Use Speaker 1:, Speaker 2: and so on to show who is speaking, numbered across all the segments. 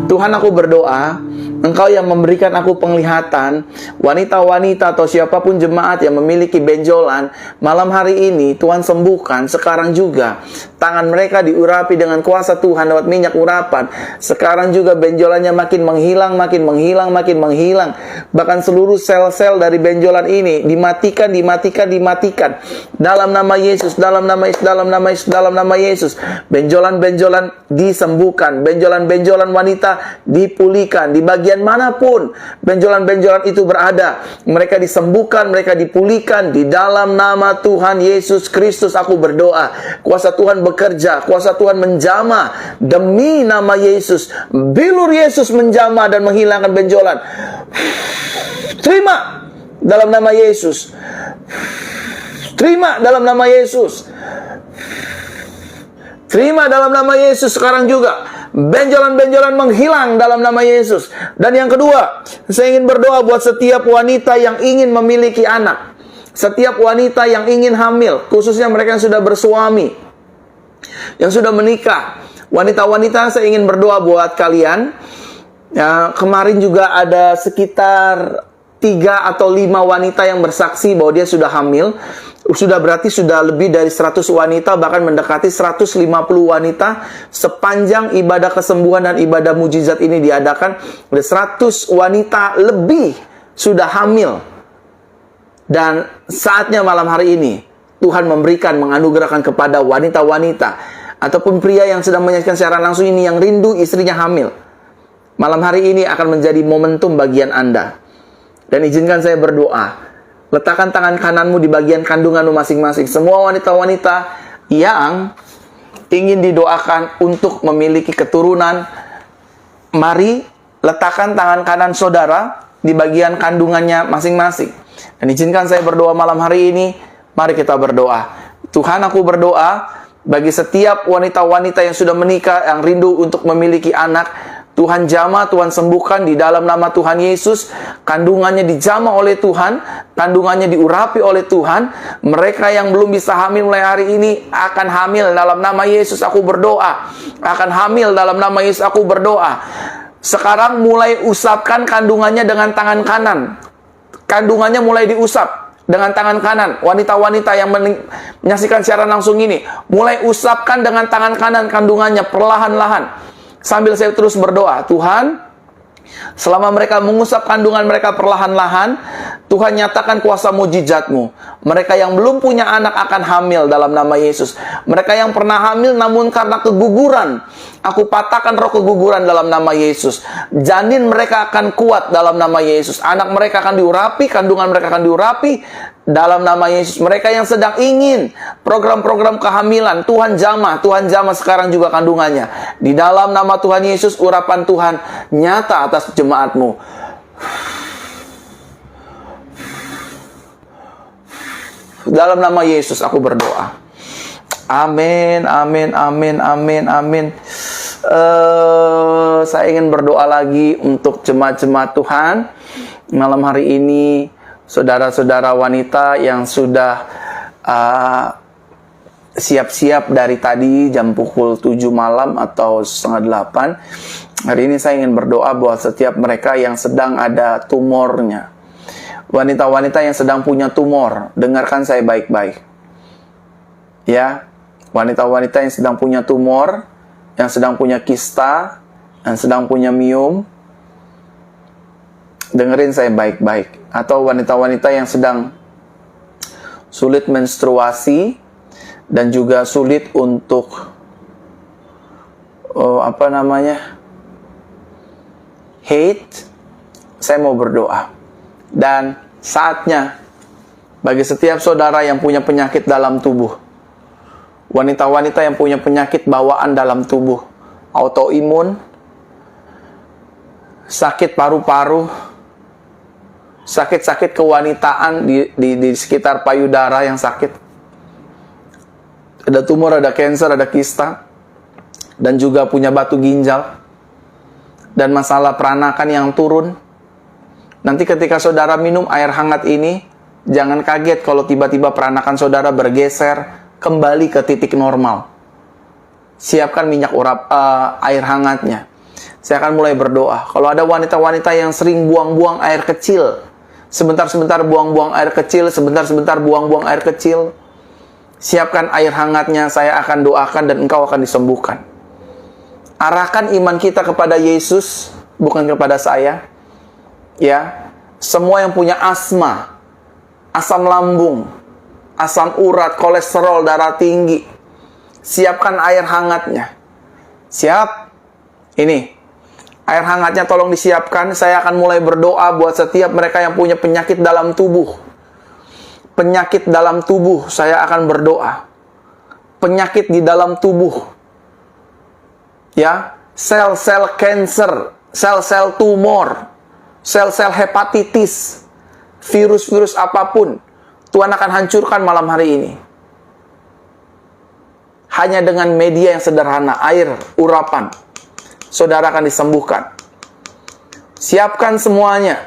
Speaker 1: Tuhan, aku berdoa, Engkau yang memberikan aku penglihatan, wanita-wanita atau siapapun jemaat yang memiliki benjolan, malam hari ini Tuhan sembuhkan sekarang juga. Tangan mereka diurapi dengan kuasa Tuhan lewat minyak urapan. Sekarang juga benjolannya makin menghilang, makin menghilang, makin menghilang. Bahkan seluruh sel-sel dari benjolan ini dimatikan. Dalam nama Yesus, dalam nama Yesus, dalam nama Yesus, dalam nama Yesus. Benjolan-benjolan disembuhkan. Benjolan-benjolan wanita dipulihkan. Di bagian manapun benjolan-benjolan itu berada, mereka disembuhkan, mereka dipulihkan. Di dalam nama Tuhan Yesus Kristus aku berdoa. Kuasa Tuhan bekerja, kuasa Tuhan menjamah demi nama Yesus. Bilur Yesus menjamah dan menghilangkan benjolan. Terima dalam nama Yesus. Terima dalam nama Yesus. Terima dalam nama Yesus sekarang juga. Benjolan-benjolan menghilang dalam nama Yesus. Dan yang kedua, saya ingin berdoa buat setiap wanita yang ingin memiliki anak. Setiap wanita yang ingin hamil, khususnya mereka yang sudah bersuami, yang sudah menikah. Wanita-wanita, saya ingin berdoa buat kalian. Ya, kemarin juga ada sekitar 3 atau 5 wanita yang bersaksi bahwa dia sudah hamil. Sudah berarti sudah lebih dari 100 wanita, bahkan mendekati 150 wanita sepanjang ibadah kesembuhan dan ibadah mujizat ini diadakan. Ada 100 wanita lebih sudah hamil. Dan saatnya malam hari ini Tuhan memberikan, menganugerahkan kepada wanita-wanita ataupun pria yang sedang menyaksikan secara langsung ini yang rindu istrinya hamil. Malam hari ini akan menjadi momentum bagian Anda. Dan izinkan saya berdoa. Letakkan tangan kananmu di bagian kandunganmu masing-masing. Semua wanita-wanita yang ingin didoakan untuk memiliki keturunan, mari letakkan tangan kanan saudara di bagian kandungannya masing-masing. Dan izinkan saya berdoa malam hari ini. Mari kita berdoa. Tuhan, aku berdoa bagi setiap wanita-wanita yang sudah menikah, yang rindu untuk memiliki anak. Tuhan jamah, Tuhan sembuhkan di dalam nama Tuhan Yesus. Kandungannya dijamah oleh Tuhan, kandungannya diurapi oleh Tuhan. Mereka yang belum bisa hamil mulai hari ini akan hamil dalam nama Yesus aku berdoa. Akan hamil dalam nama Yesus aku berdoa. Sekarang mulai usapkan kandungannya dengan tangan kanan. Kandungannya mulai diusap dengan tangan kanan. Wanita-wanita yang menyaksikan secara langsung ini, mulai usapkan dengan tangan kanan kandungannya perlahan-lahan. Sambil saya terus berdoa, Tuhan, selama mereka mengusap kandungan mereka perlahan-lahan, Tuhan nyatakan kuasa mujizat-Mu. Mereka yang belum punya anak akan hamil dalam nama Yesus. Mereka yang pernah hamil namun karena keguguran, aku patahkan roh keguguran dalam nama Yesus. Janin mereka akan kuat dalam nama Yesus. Anak mereka akan diurapi, kandungan mereka akan diurapi dalam nama Yesus. Mereka yang sedang ingin program-program kehamilan, Tuhan jamah sekarang juga kandungannya. Di dalam nama Tuhan Yesus, urapan Tuhan nyata atas jemaat-Mu. Dalam nama Yesus aku berdoa. Amin, amin, amin, amin, amin. Saya ingin berdoa lagi untuk jemaat-jemaat Tuhan malam hari ini. Saudara-saudara wanita yang sudah siap-siap dari tadi jam pukul 7 malam atau setengah 8. Hari ini saya ingin berdoa buat setiap mereka yang sedang ada tumornya. Wanita-wanita yang sedang punya tumor, dengarkan saya baik-baik. Ya, wanita-wanita yang sedang punya tumor, yang sedang punya kista, yang sedang punya miom, dengerin saya baik-baik. Atau wanita-wanita yang sedang sulit menstruasi dan juga sulit untuk haid, saya mau berdoa. Dan saatnya bagi setiap saudara yang punya penyakit dalam tubuh, wanita-wanita yang punya penyakit bawaan dalam tubuh, autoimun, sakit paru-paru, sakit-sakit kewanitaan di sekitar payudara yang sakit, ada tumor, ada kanker, ada kista, dan juga punya batu ginjal, dan masalah peranakan yang turun. Nanti ketika saudara minum air hangat ini, jangan kaget kalau tiba-tiba peranakan saudara bergeser kembali ke titik normal. Siapkan minyak air hangatnya. saya akan mulai berdoa. Kalau ada wanita-wanita yang sering buang-buang air kecil, sebentar-sebentar buang-buang air kecil, sebentar-sebentar buang-buang air kecil, siapkan air hangatnya, saya akan doakan dan engkau akan disembuhkan. Arahkan iman kita kepada Yesus, bukan kepada saya. Ya, semua yang punya asma, asam lambung, asam urat, kolesterol, darah tinggi, siapkan air hangatnya. Siap? Ini, air hangatnya tolong disiapkan. Saya akan mulai berdoa buat setiap mereka yang punya penyakit dalam tubuh. Penyakit dalam tubuh, saya akan berdoa. Penyakit di dalam tubuh. Ya, sel-sel kanker, sel-sel tumor, sel-sel hepatitis, virus-virus apapun, Tuhan akan hancurkan malam hari ini. Hanya dengan media yang sederhana, air, urapan, saudara akan disembuhkan. Siapkan semuanya.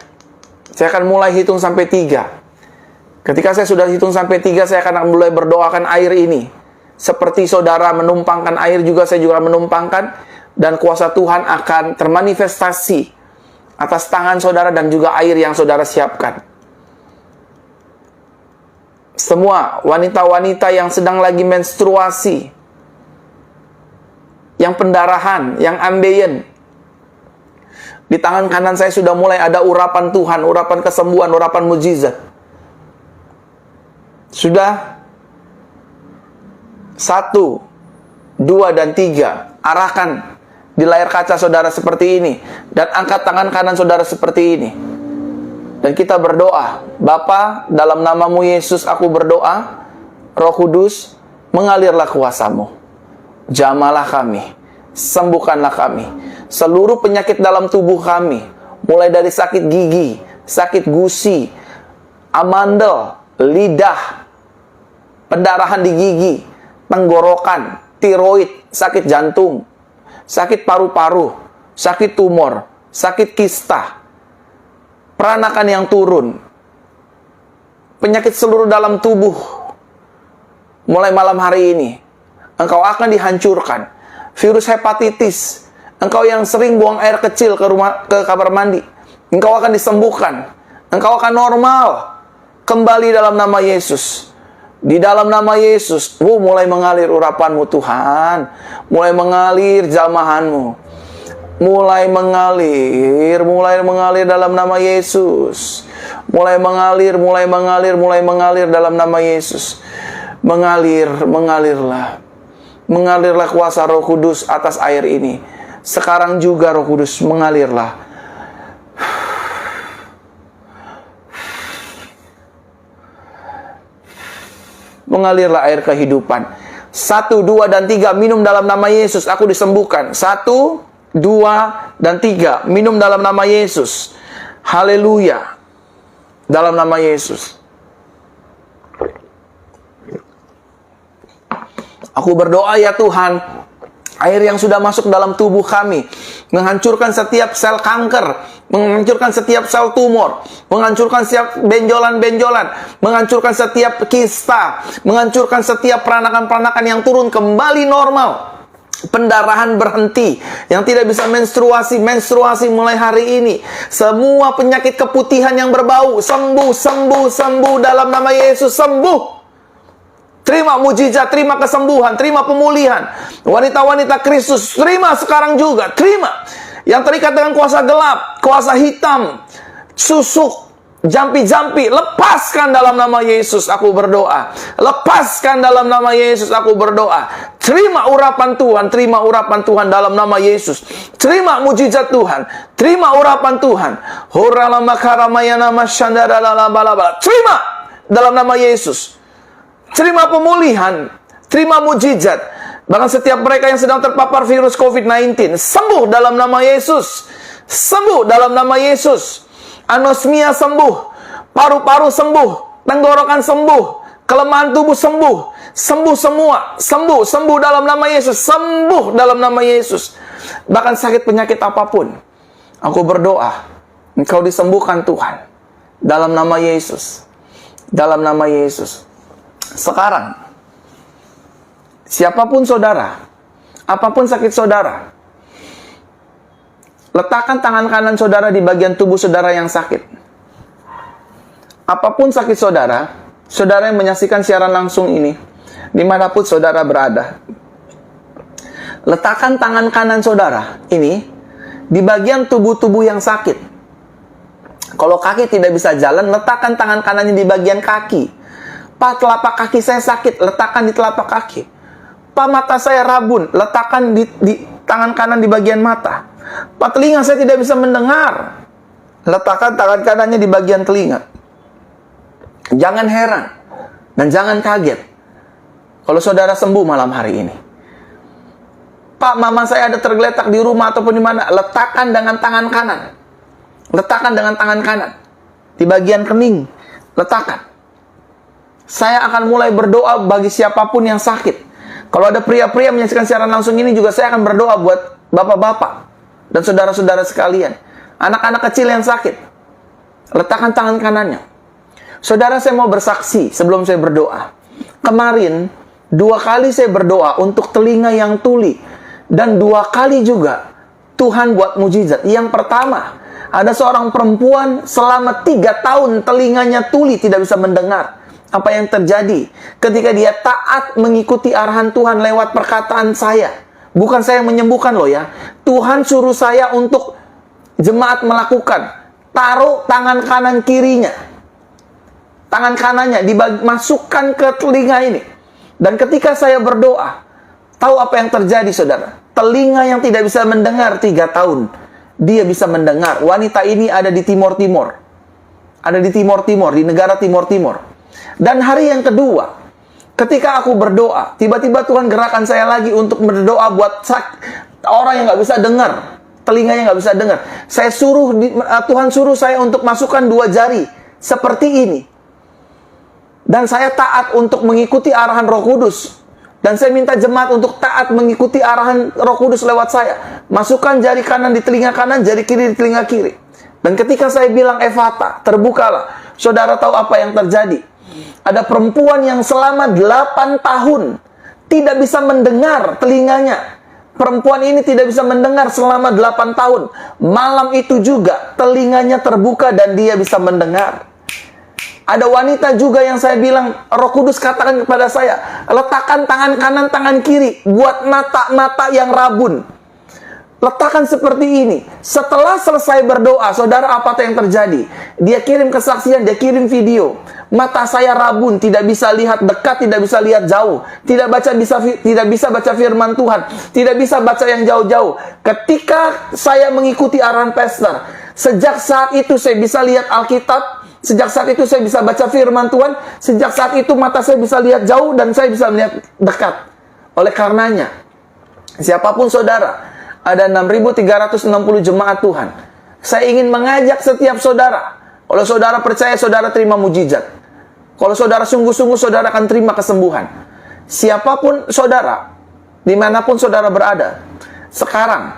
Speaker 1: Saya akan mulai hitung sampai 3. Ketika saya sudah hitung sampai 3, saya akan mulai berdoakan air ini. Seperti saudara menumpangkan air juga, saya juga menumpangkan. Dan kuasa Tuhan akan termanifestasi atas tangan saudara dan juga air yang saudara siapkan. Semua wanita-wanita yang sedang lagi menstruasi, yang pendarahan, yang ambeien, di tangan kanan saya sudah mulai ada urapan Tuhan, urapan kesembuhan, urapan mujizat. Sudah 1, 2, dan 3. Arahkan di layar kaca saudara seperti ini. Dan angkat tangan kanan saudara seperti ini. Dan kita berdoa. Bapa, dalam namamu Yesus aku berdoa. Roh Kudus, mengalirlah kuasamu. Jamahlah kami. Sembuhkanlah kami. Seluruh penyakit dalam tubuh kami. Mulai dari sakit gigi, sakit gusi, amandel, lidah, pendarahan di gigi, tenggorokan, tiroid, sakit jantung, sakit paru-paru, sakit tumor, sakit kista, peranakan yang turun, penyakit seluruh dalam tubuh. Mulai malam hari ini, engkau akan dihancurkan. Virus hepatitis, engkau yang sering buang air kecil ke kamar mandi, engkau akan disembuhkan. Engkau akan normal kembali dalam nama Yesus. Di dalam nama Yesus, mulai mengalir urapanmu Tuhan. Mulai mengalir jamahanmu. Mulai mengalir dalam nama Yesus. Mulai mengalir dalam nama Yesus. Mengalirlah. Mengalirlah kuasa Roh Kudus atas air ini. Sekarang juga Roh Kudus mengalirlah. Mengalirlah air kehidupan. 1, 2, dan 3. Minum dalam nama Yesus, aku disembuhkan. 1, 2, dan 3. Minum dalam nama Yesus. Haleluya. Dalam nama Yesus. Aku berdoa ya Tuhan, air yang sudah masuk dalam tubuh kami, menghancurkan setiap sel kanker, menghancurkan setiap sel tumor, menghancurkan setiap benjolan-benjolan, menghancurkan setiap kista, menghancurkan setiap peranakan-peranakan yang turun kembali normal. Pendarahan berhenti, yang tidak bisa menstruasi mulai hari ini. Semua penyakit keputihan yang berbau, sembuh dalam nama Yesus, sembuh. Terima mujizat, terima kesembuhan, terima pemulihan. Wanita-wanita Kristus, terima sekarang juga, terima. Yang terikat dengan kuasa gelap, kuasa hitam, susuk, jampi-jampi, lepaskan dalam nama Yesus aku berdoa. Lepaskan dalam nama Yesus aku berdoa. Terima urapan Tuhan, terima urapan Tuhan dalam nama Yesus. Terima mujizat Tuhan, terima urapan Tuhan. Terima dalam nama Yesus. Terima pemulihan, terima mujizat. Bahkan setiap mereka yang sedang terpapar virus COVID-19, sembuh dalam nama Yesus. Sembuh dalam nama Yesus. Anosmia sembuh, paru-paru sembuh, tenggorokan sembuh, kelemahan tubuh sembuh. Sembuh semua, sembuh dalam nama Yesus. Sembuh dalam nama Yesus. Bahkan sakit penyakit apapun, aku berdoa, engkau disembuhkan Tuhan. Dalam nama Yesus. Dalam nama Yesus. Sekarang, siapapun saudara, apapun sakit saudara, Letakkan tangan kanan saudara di bagian tubuh saudara yang sakit. Apapun sakit saudara, saudara yang menyaksikan siaran langsung ini, dimanapun saudara berada, letakkan tangan kanan saudara ini di bagian tubuh-tubuh yang sakit. Kalau kaki tidak bisa jalan, letakkan tangan kanannya di bagian kaki. Pak, telapak kaki saya sakit, letakkan di telapak kaki. Pak, mata saya rabun, letakkan di tangan kanan di bagian mata. Pak, telinga saya tidak bisa mendengar, letakkan tangan kanannya di bagian telinga. Jangan heran dan jangan kaget kalau saudara sembuh malam hari ini. Pak, mama saya ada tergeletak di rumah ataupun di mana, letakkan dengan tangan kanan. Letakkan dengan tangan kanan di bagian kening, letakkan. Saya akan mulai berdoa bagi siapapun yang sakit. Kalau ada pria-pria menyaksikan siaran langsung ini juga, saya akan berdoa buat bapak-bapak dan saudara-saudara sekalian. Anak-anak kecil yang sakit, letakkan tangan kanannya. Saudara, saya mau bersaksi sebelum saya berdoa. Kemarin 2 kali saya berdoa untuk telinga yang tuli, dan 2 kali juga Tuhan buat mujizat. Yang pertama, ada seorang perempuan selama 3 tahun telinganya tuli, tidak bisa mendengar. Apa yang terjadi ketika dia taat mengikuti arahan Tuhan lewat perkataan saya? Bukan saya yang menyembuhkan loh ya. Tuhan suruh saya untuk jemaat melakukan. Taruh tangan kanan kirinya, tangan kanannya dimasukkan ke telinga ini. Dan ketika saya berdoa, tahu apa yang terjadi saudara? Telinga yang tidak bisa mendengar 3 tahun, dia bisa mendengar. Wanita ini ada di Timur-Timur. Ada di Timur-Timur, di negara Timur-Timur. Dan hari yang kedua, ketika aku berdoa, tiba-tiba Tuhan gerakan saya lagi untuk berdoa buat orang yang nggak bisa dengar, telinganya nggak bisa dengar. Tuhan suruh saya untuk masukkan 2 jari seperti ini. Dan saya taat untuk mengikuti arahan Roh Kudus. Dan saya minta jemaat untuk taat mengikuti arahan Roh Kudus lewat saya. Masukkan jari kanan di telinga kanan, jari kiri di telinga kiri. Dan ketika saya bilang Efata, terbukalah. Saudara tahu apa yang terjadi? Ada perempuan yang selama 8 tahun tidak bisa mendengar telinganya. Perempuan ini tidak bisa mendengar selama 8 tahun. Malam itu juga telinganya terbuka dan dia bisa mendengar. Ada wanita juga yang saya bilang, Roh Kudus katakan kepada saya, letakkan tangan kanan, tangan kiri buat mata-mata yang rabun. Letakkan seperti ini. Setelah selesai berdoa, saudara, apa yang terjadi? Dia kirim kesaksian, dia kirim video. Mata saya rabun, tidak bisa lihat dekat, tidak bisa lihat jauh, tidak bisa baca firman Tuhan, tidak bisa baca yang jauh-jauh. Ketika saya mengikuti arahan pastor, sejak saat itu saya bisa lihat Alkitab, sejak saat itu saya bisa baca firman Tuhan, sejak saat itu mata saya bisa lihat jauh dan saya bisa melihat dekat. Oleh karenanya, siapapun saudara, ada 6.360 jemaat Tuhan. Saya ingin mengajak setiap saudara. Kalau saudara percaya, saudara terima mujizat. Kalau saudara sungguh-sungguh, saudara akan terima kesembuhan. Siapapun saudara, dimanapun saudara berada, sekarang,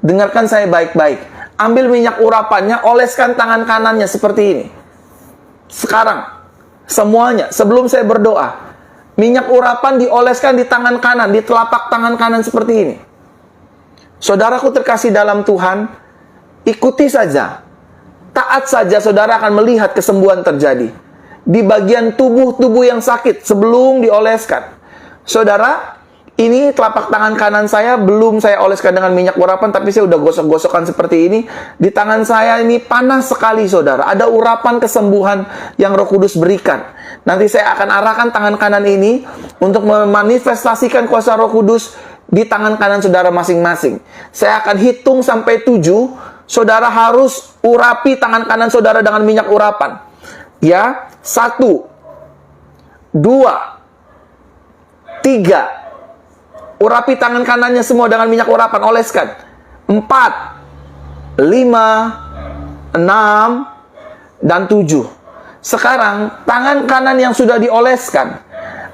Speaker 1: dengarkan saya baik-baik. Ambil minyak urapannya, oleskan tangan kanannya seperti ini. Sekarang, semuanya, sebelum saya berdoa, minyak urapan dioleskan di tangan kanan, di telapak tangan kanan seperti ini. Saudaraku terkasih dalam Tuhan, ikuti saja. Taat saja, saudara akan melihat kesembuhan terjadi. Di bagian tubuh yang sakit sebelum dioleskan. Saudara, ini telapak tangan kanan saya belum saya oleskan dengan minyak urapan, tapi saya udah gosok-gosokkan seperti ini. Di tangan saya ini panas sekali, saudara. Ada urapan kesembuhan yang Roh Kudus berikan. Nanti saya akan arahkan tangan kanan ini untuk memanifestasikan kuasa Roh Kudus di tangan kanan saudara masing-masing. Saya akan hitung sampai 7. Saudara harus urapi tangan kanan saudara dengan minyak urapan. Ya, 1, 2, 3. Urapi tangan kanannya semua dengan minyak urapan, oleskan. 4, 5, 6, dan 7. Sekarang, tangan kanan yang sudah dioleskan,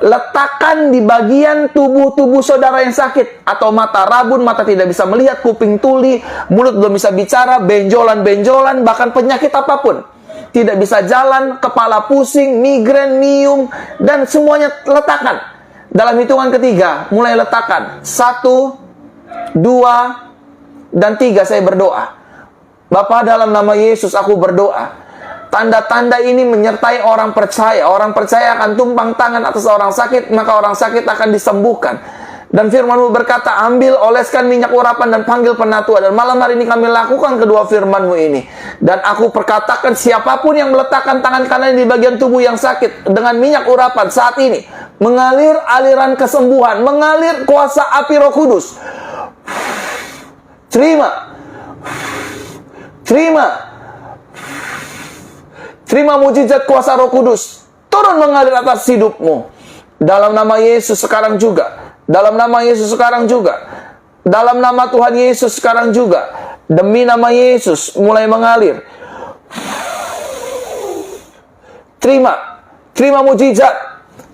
Speaker 1: letakkan di bagian tubuh saudara yang sakit. Atau mata rabun, mata tidak bisa melihat, kuping tuli, mulut belum bisa bicara, benjolan-benjolan, bahkan penyakit apapun. Tidak bisa jalan, kepala pusing, migrain, nyium, dan semuanya letakkan. Dalam hitungan ketiga, mulai letakkan. 1, 2, Dan 3, saya berdoa. Bapa, dalam nama Yesus aku berdoa. Tanda-tanda ini menyertai orang percaya. Orang percaya akan tumpang tangan atas orang sakit, maka orang sakit akan disembuhkan. Dan firman-Mu berkata, ambil, oleskan minyak urapan dan panggil penatua. Dan malam hari ini kami lakukan kedua firman-Mu ini. Dan aku perkatakan siapapun yang meletakkan tangan kanan di bagian tubuh yang sakit dengan minyak urapan saat ini, mengalir aliran kesembuhan, mengalir kuasa api Roh Kudus. Terima. Terima. Terima mujizat kuasa Roh Kudus turun mengalir atas hidupmu. Dalam nama Yesus sekarang juga. Dalam nama Yesus sekarang juga. Dalam nama Tuhan Yesus sekarang juga. Demi nama Yesus mulai mengalir. Terima. Terima mujizat.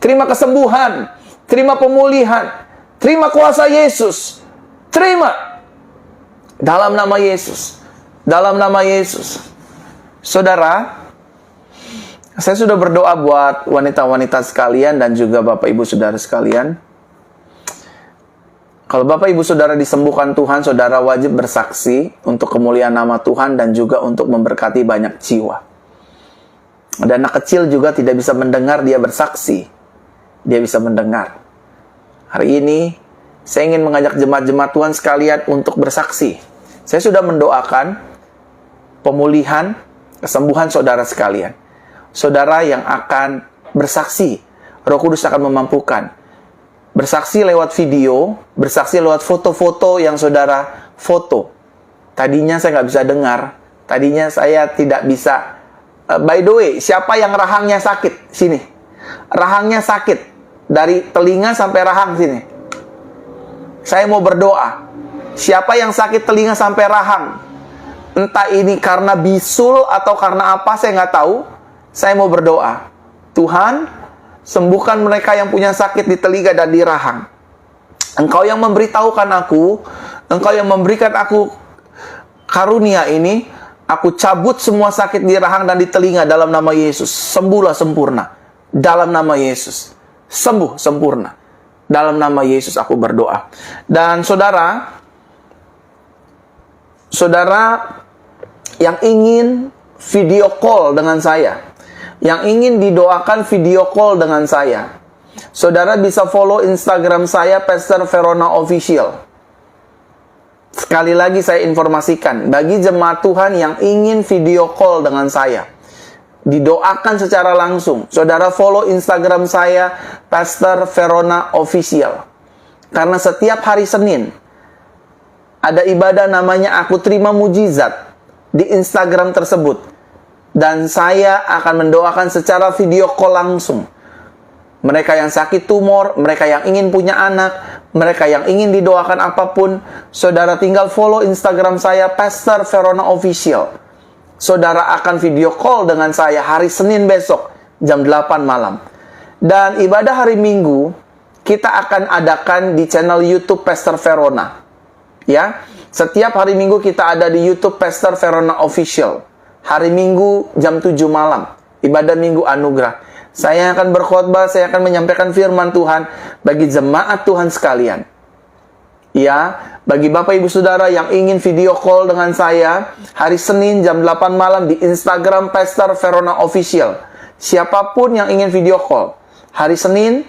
Speaker 1: Terima kesembuhan. Terima pemulihan. Terima kuasa Yesus. Terima. Dalam nama Yesus. Dalam nama Yesus. Saudara, saya sudah berdoa buat wanita-wanita sekalian dan juga Bapak Ibu Saudara sekalian. Kalau Bapak Ibu Saudara disembuhkan Tuhan, saudara wajib bersaksi untuk kemuliaan nama Tuhan dan juga untuk memberkati banyak jiwa. Dan anak kecil juga tidak bisa mendengar, dia bersaksi. Dia bisa mendengar. Hari ini, saya ingin mengajak jemaat-jemaat Tuhan sekalian untuk bersaksi. Saya sudah mendoakan pemulihan, kesembuhan saudara sekalian. Saudara yang akan bersaksi, Roh Kudus akan memampukan. Bersaksi lewat video, bersaksi lewat foto-foto yang saudara foto. Tadinya saya nggak bisa dengar, tadinya saya tidak bisa. By the way, siapa yang rahangnya sakit? Sini. Rahangnya sakit. Dari telinga sampai rahang sini. Saya mau berdoa. Siapa yang sakit telinga sampai rahang? Entah ini karena bisul atau karena apa, saya nggak tahu. Saya mau berdoa. Tuhan, sembuhkan mereka yang punya sakit di telinga dan di rahang. Engkau yang memberitahukan aku, Engkau yang memberikan aku karunia ini, aku cabut semua sakit di rahang dan di telinga dalam nama Yesus. Sembuhlah sempurna. Dalam nama Yesus. Sembuh sempurna. Dalam nama Yesus aku berdoa. Dan saudara yang ingin video call dengan saya, yang ingin didoakan video call dengan saya, saudara bisa follow Instagram saya, Pastor Verona Official. Sekali lagi saya informasikan, bagi jemaat Tuhan yang ingin video call dengan saya, didoakan secara langsung, saudara follow Instagram saya, Pastor Verona Official. Karena setiap hari Senin, ada ibadah namanya Aku Terima Mujizat di Instagram tersebut. Dan saya akan mendoakan secara video call langsung. Mereka yang sakit tumor, mereka yang ingin punya anak, mereka yang ingin didoakan apapun, saudara tinggal follow Instagram saya, Pastor Verona Official. Saudara akan video call dengan saya hari Senin besok, jam 8 malam. Dan ibadah hari Minggu, kita akan adakan di channel YouTube Pastor Verona. Ya, setiap hari Minggu kita ada di YouTube Pastor Verona Official. Hari Minggu jam 7 malam, ibadah Minggu Anugerah. Saya akan berkhotbah, saya akan menyampaikan firman Tuhan bagi jemaat Tuhan sekalian. Ya, bagi Bapak Ibu Saudara yang ingin video call dengan saya, hari Senin jam 8 malam di Instagram Pastor Verona Official. Siapapun yang ingin video call, hari Senin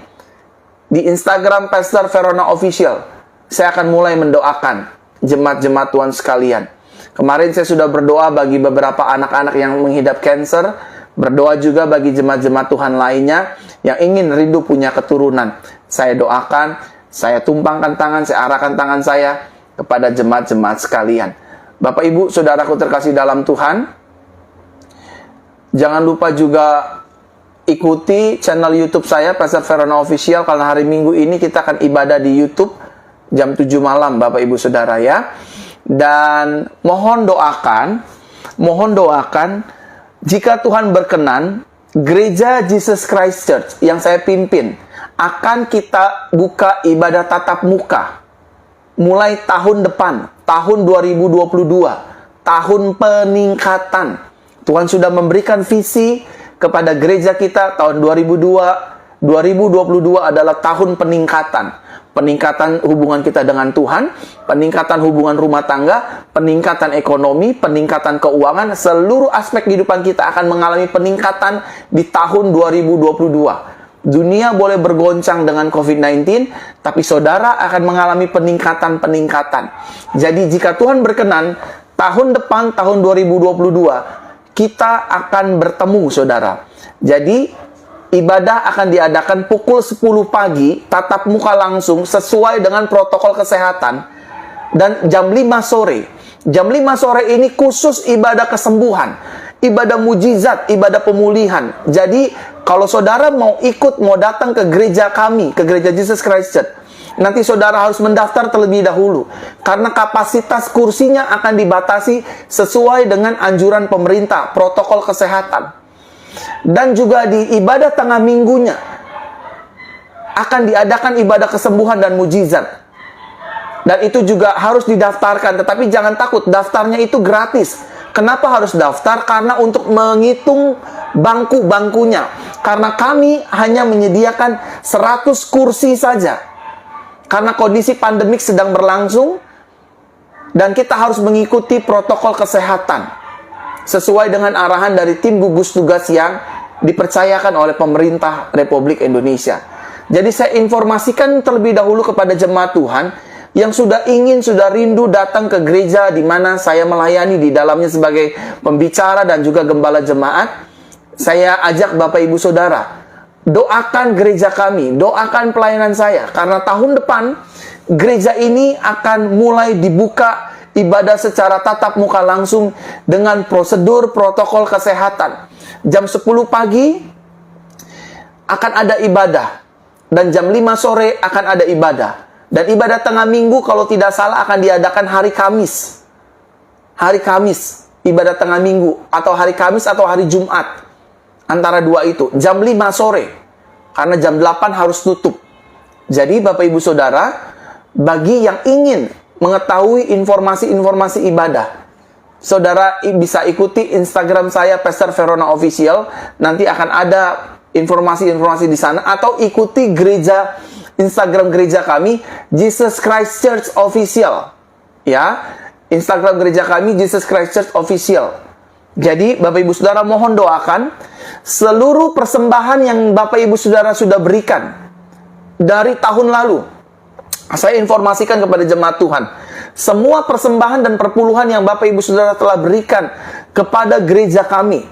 Speaker 1: di Instagram Pastor Verona Official, saya akan mulai mendoakan jemaat-jemaat Tuhan sekalian. Kemarin saya sudah berdoa bagi beberapa anak-anak yang menghidap kanker, berdoa juga bagi jemaat-jemaat Tuhan lainnya yang ingin rindu punya keturunan. Saya doakan, saya tumpangkan tangan, saya arahkan tangan saya kepada jemaat-jemaat sekalian. Bapak Ibu, saudaraku terkasih dalam Tuhan, jangan lupa juga ikuti channel YouTube saya, Pastor Verona Official, karena hari Minggu ini kita akan ibadah di YouTube jam 7 malam, Bapak Ibu Saudara ya. Dan mohon doakan jika Tuhan berkenan, Gereja Jesus Christ Church yang saya pimpin akan kita buka ibadah tatap muka mulai tahun depan, tahun 2022, tahun peningkatan. Tuhan sudah memberikan visi kepada gereja kita tahun 2022 adalah tahun peningkatan. peningkatan hubungan kita dengan Tuhan, peningkatan hubungan rumah tangga, peningkatan ekonomi, peningkatan keuangan, seluruh aspek kehidupan kita akan mengalami peningkatan di tahun 2022. Dunia boleh bergoncang dengan COVID-19, tapi saudara akan mengalami peningkatan-peningkatan. Jadi jika Tuhan berkenan, tahun depan, tahun 2022, kita akan bertemu, saudara. Jadi ibadah akan diadakan pukul 10 pagi, tatap muka langsung sesuai dengan protokol kesehatan. Dan jam 5 sore. Jam 5 sore ini khusus ibadah kesembuhan, ibadah mujizat, ibadah pemulihan. Jadi kalau saudara mau ikut, mau datang ke gereja kami, ke gereja Jesus Christ Church, nanti saudara harus mendaftar terlebih dahulu. Karena kapasitas kursinya akan dibatasi sesuai dengan anjuran pemerintah, protokol kesehatan. Dan juga di ibadah tengah minggunya akan diadakan ibadah kesembuhan dan mujizat. Dan itu juga harus didaftarkan. Tetapi jangan takut, daftarnya itu gratis. Kenapa harus daftar? Karena untuk menghitung bangku-bangkunya. Karena kami hanya menyediakan 100 kursi saja. Karena kondisi pandemik sedang berlangsung dan kita harus mengikuti protokol kesehatan sesuai dengan arahan dari tim gugus tugas yang dipercayakan oleh pemerintah Republik Indonesia. Jadi saya informasikan terlebih dahulu kepada jemaat Tuhan yang sudah rindu datang ke gereja di mana saya melayani di dalamnya sebagai pembicara dan juga gembala jemaat. Saya ajak Bapak Ibu Saudara, doakan gereja kami, doakan pelayanan saya, karena tahun depan gereja ini akan mulai dibuka ibadah secara tatap muka langsung dengan prosedur protokol kesehatan. Jam 10 pagi akan ada ibadah. Dan jam 5 sore akan ada ibadah. Dan ibadah tengah minggu kalau tidak salah akan diadakan hari Kamis. Hari Kamis, ibadah tengah minggu. Atau hari Kamis atau hari Jumat. Antara dua itu. Jam 5 sore. Karena jam 8 harus tutup. Jadi Bapak Ibu Saudara, bagi yang ingin mengetahui informasi-informasi ibadah, saudara bisa ikuti Instagram saya, Pastor Verona Official. Nanti akan ada informasi-informasi di sana. Atau ikuti Instagram gereja kami, Jesus Christ Church Official. Ya, Instagram gereja kami, Jesus Christ Church Official. Jadi Bapak Ibu Saudara, mohon doakan seluruh persembahan yang Bapak Ibu Saudara sudah berikan dari tahun lalu. Saya informasikan kepada jemaat Tuhan, semua persembahan dan perpuluhan yang Bapak Ibu Saudara telah berikan kepada gereja kami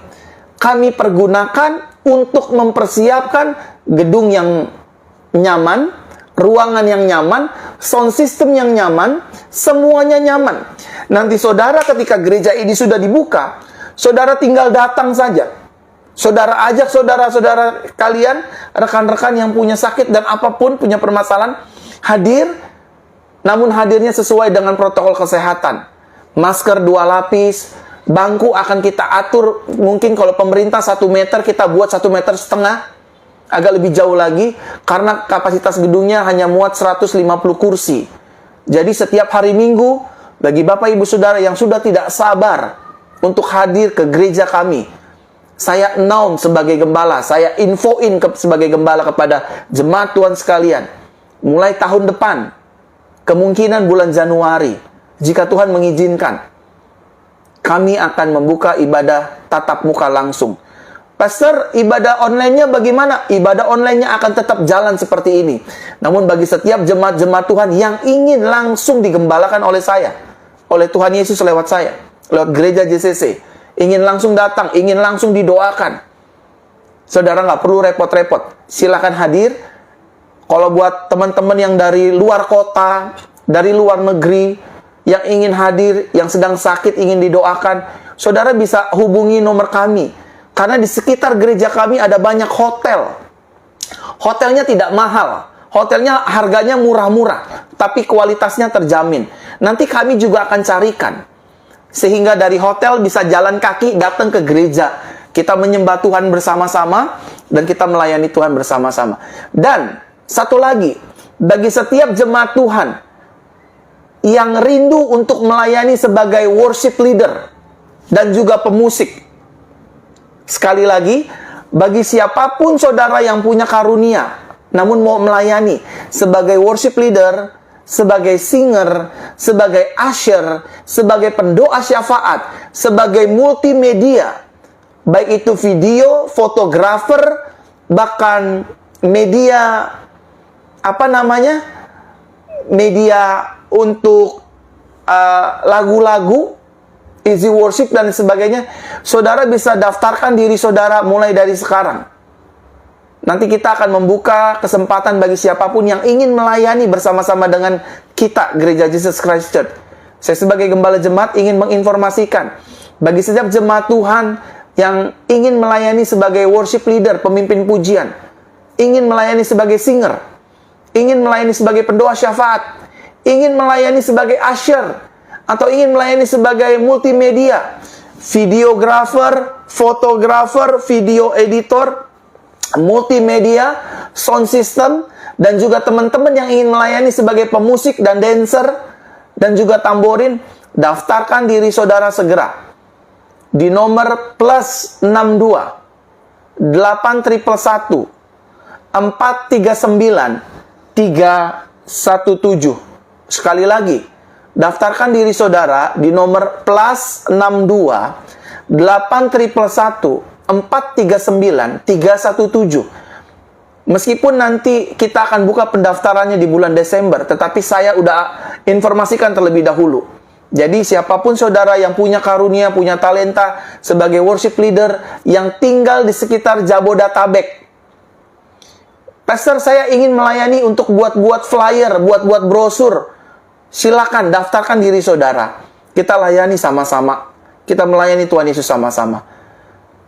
Speaker 1: pergunakan untuk mempersiapkan gedung yang nyaman, ruangan yang nyaman, sound system yang nyaman, semuanya nyaman. Nanti saudara ketika gereja ini sudah dibuka, saudara tinggal datang saja. Saudara ajak saudara-saudara kalian, rekan-rekan yang punya sakit dan apapun, punya permasalahan, hadir, namun hadirnya sesuai dengan protokol kesehatan. Masker 2 lapis, bangku akan kita atur, mungkin kalau pemerintah 1 meter, kita buat 1,5 meter, agak lebih jauh lagi, karena kapasitas gedungnya hanya muat 150 kursi. Jadi setiap hari Minggu, bagi Bapak Ibu Saudara yang sudah tidak sabar untuk hadir ke gereja kami, saya announce sebagai gembala, saya infoin sebagai gembala kepada jemaat Tuhan sekalian, mulai tahun depan, kemungkinan bulan Januari, jika Tuhan mengizinkan, kami akan membuka ibadah tatap muka langsung. Pastor, ibadah online-nya bagaimana? Ibadah online-nya akan tetap jalan seperti ini. Namun bagi setiap jemaat-jemaat Tuhan yang ingin langsung digembalakan oleh saya, oleh Tuhan Yesus lewat saya, lewat gereja JCC, ingin langsung datang, ingin langsung didoakan, saudara nggak perlu repot-repot. Silakan hadir. Kalau buat teman-teman yang dari luar kota, dari luar negeri, yang ingin hadir, yang sedang sakit, ingin didoakan, saudara bisa hubungi nomor kami. Karena di sekitar gereja kami ada banyak hotel. Hotelnya tidak mahal. Hotelnya harganya murah-murah, tapi kualitasnya terjamin. Nanti kami juga akan carikan, sehingga dari hotel bisa jalan kaki datang ke gereja. Kita menyembah Tuhan bersama-sama, dan kita melayani Tuhan bersama-sama. Dan satu lagi, bagi setiap jemaat Tuhan yang rindu untuk melayani sebagai worship leader dan juga pemusik, sekali lagi, bagi siapapun saudara yang punya karunia, namun mau melayani sebagai worship leader, sebagai singer, sebagai usher, sebagai pendoa syafaat, sebagai multimedia, baik itu video, fotografer, bahkan media media untuk lagu-lagu, easy worship dan sebagainya. Saudara bisa daftarkan diri saudara mulai dari sekarang. Nanti kita akan membuka kesempatan bagi siapapun yang ingin melayani bersama-sama dengan kita, Gereja Jesus Christ Church. Saya sebagai gembala jemaat ingin menginformasikan bagi setiap jemaat Tuhan yang ingin melayani sebagai worship leader, pemimpin pujian, ingin melayani sebagai singer, ingin melayani sebagai pendoa syafaat, ingin melayani sebagai usher, atau ingin melayani sebagai multimedia, videografer, fotografer, video editor, multimedia, sound system, dan juga teman-teman yang ingin melayani sebagai pemusik dan dancer, dan juga tamborin, daftarkan diri saudara segera di nomor +62 8111 439 317. Sekali lagi, daftarkan diri saudara di nomor +62 8111 439 317. Meskipun nanti kita akan buka pendaftarannya di bulan Desember, tetapi saya udah informasikan terlebih dahulu. Jadi siapapun saudara yang punya karunia, punya talenta sebagai worship leader yang tinggal di sekitar Jabodetabek, pastor saya ingin melayani untuk buat-buat flyer, buat-buat brosur, silakan daftarkan diri saudara. Kita layani sama-sama. Kita melayani Tuhan Yesus sama-sama.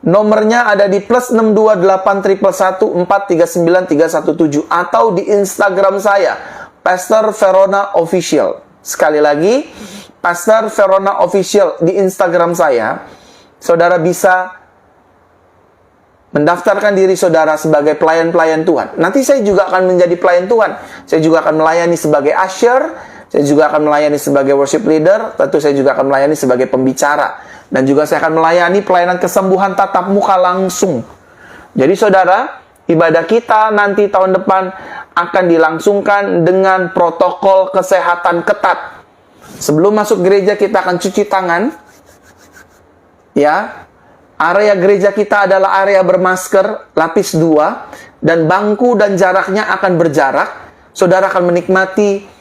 Speaker 1: Nomornya ada di +628111439 317 atau di Instagram saya, Pastor Verona Official. Sekali lagi, Pastor Verona Official di Instagram saya. Saudara bisa mendaftarkan diri saudara sebagai pelayan-pelayan Tuhan. Nanti saya juga akan menjadi pelayan Tuhan. Saya juga akan melayani sebagai usher, saya juga akan melayani sebagai worship leader, tentu saya juga akan melayani sebagai pembicara. Dan juga saya akan melayani pelayanan kesembuhan tatap muka langsung. Jadi saudara, ibadah kita nanti tahun depan akan dilangsungkan dengan protokol kesehatan ketat. Sebelum masuk gereja kita akan cuci tangan. Ya. Area gereja kita adalah area bermasker lapis 2 dan bangku dan jaraknya akan berjarak. Saudara akan menikmati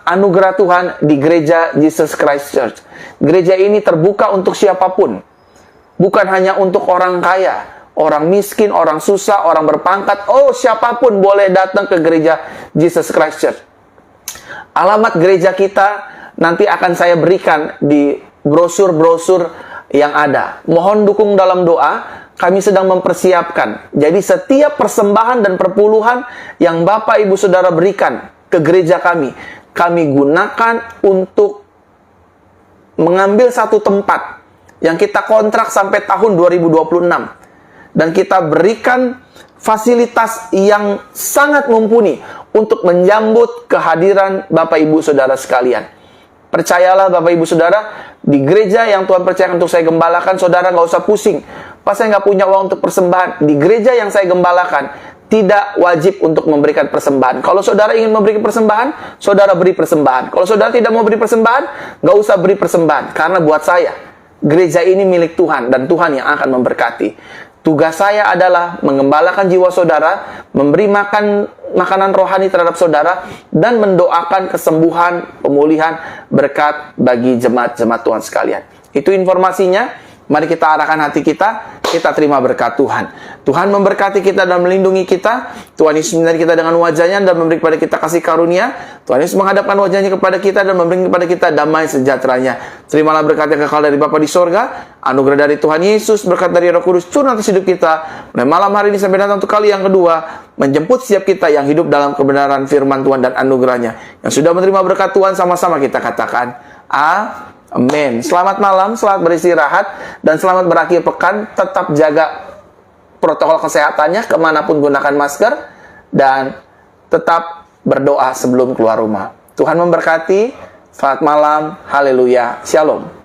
Speaker 1: anugerah Tuhan di Gereja Jesus Christ Church. Gereja ini terbuka untuk siapapun. Bukan hanya untuk orang kaya, orang miskin, orang susah, orang berpangkat. Oh, siapapun boleh datang ke Gereja Jesus Christ Church. Alamat gereja kita nanti akan saya berikan di brosur-brosur yang ada. Mohon dukung dalam doa. Kami sedang mempersiapkan. Jadi setiap persembahan dan perpuluhan yang Bapak Ibu Saudara berikan ke gereja kami gunakan untuk mengambil satu tempat yang kita kontrak sampai tahun 2026. Dan kita berikan fasilitas yang sangat mumpuni untuk menyambut kehadiran Bapak Ibu Saudara sekalian. Percayalah Bapak Ibu Saudara, di gereja yang Tuhan percayakan untuk saya gembalakan, saudara nggak usah pusing. Pas saya nggak punya uang untuk persembahan, di gereja yang saya gembalakan, tidak wajib untuk memberikan persembahan. Kalau saudara ingin memberikan persembahan, saudara beri persembahan. Kalau saudara tidak mau beri persembahan, nggak usah beri persembahan. Karena buat saya, gereja ini milik Tuhan dan Tuhan yang akan memberkati. Tugas saya adalah mengembalakan jiwa saudara, memberi makanan rohani terhadap saudara, dan mendoakan kesembuhan, pemulihan, berkat bagi jemaat-jemaat Tuhan sekalian. Itu informasinya. Mari kita arahkan hati kita terima berkat Tuhan. Tuhan memberkati kita dan melindungi kita. Tuhan Yesus menyinari kita dengan wajahnya dan memberi kepada kita kasih karunia. Tuhan Yesus menghadapkan wajahnya kepada kita dan memberi kepada kita damai sejahteranya. Terimalah berkat yang kekal dari Bapa di sorga, anugerah dari Tuhan Yesus, berkat dari Roh Kudus turun atas hidup kita. Mulai malam hari ini sampai datang untuk kali yang kedua, menjemput setiap kita yang hidup dalam kebenaran firman Tuhan dan anugerahnya. Yang sudah menerima berkat Tuhan, sama-sama kita katakan amin. Selamat malam, selamat beristirahat, dan selamat berakhir pekan. Tetap jaga protokol kesehatannya, kemanapun gunakan masker, dan tetap berdoa sebelum keluar rumah. Tuhan memberkati. Selamat malam. Haleluya. Shalom.